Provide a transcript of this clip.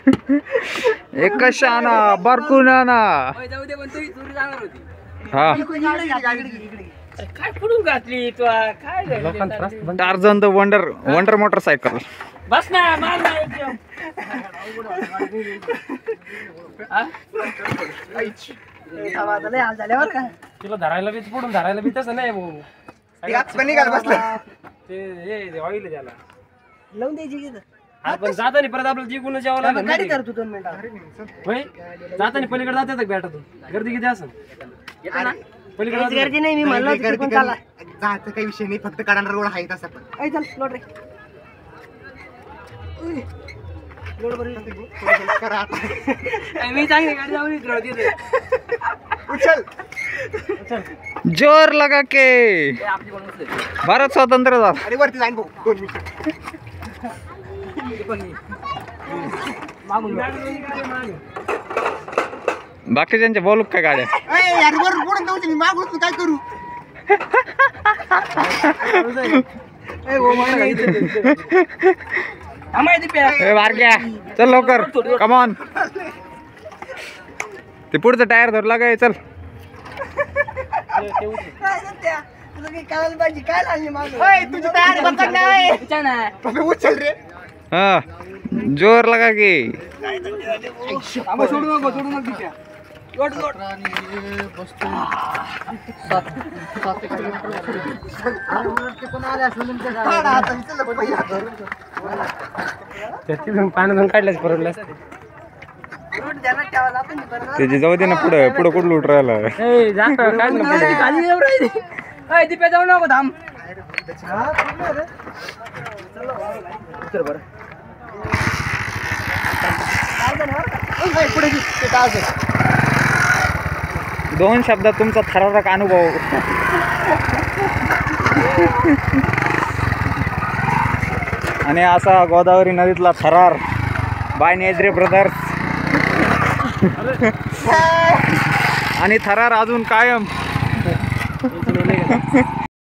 एक शाना बारकून ना हा काय पुढून घातली तू काय टार्झन द वंडर मोटरसायकल बस ना मार ना एकदम तुला धरायला बी पुढून धरायला बी तसं नाही भाऊ ते ऑइल त्याला लावून द्यायची आपण जाताना परत आपल्याला जिंकून जावं लागेल गाडी करतो 2 मिनिटं होय जाताना पलीकडे जाते का बॅटातून गर्दी किती असेल पलीकडे गर्दी नाही मी म्हणलं होतं पण चला जायचं काही विषय नाही फक्त कडा रोड आहे तसा पण ऐ चल लोड रे लोड बरं करा मी चांगली गाडी जाऊन इथं तिथे उचल जोर लगा के भारत स्वतंत्र झाला. अरे वरती जाईन भाऊ 2 मिनिट बाकीच्यांच्या बोलू काय गाड्या यार वर पुढे नव्हती मी मागून काय करू ए बारक्या चल लवकर कमॉन ते पुढचं टायर धर लागाय चल काय लागली माझं तुझी तयारी बंद नाही उचल रे हा जोर लगा के सोडू नको तिच्या लोड पाण्यातून काढल्याच परवडलं रोड ध्यानात ठेवायला आपण त्याची जाऊ दे ना पुढे कुठं लुट राहिला दिप्या जाऊ नको थांब दोन शब्दात तुमचा थरारक अनुभव आणि असा गोदावरी नदीतला थरार बाय नेजरे ब्रदर्स आणि थरार अजून कायम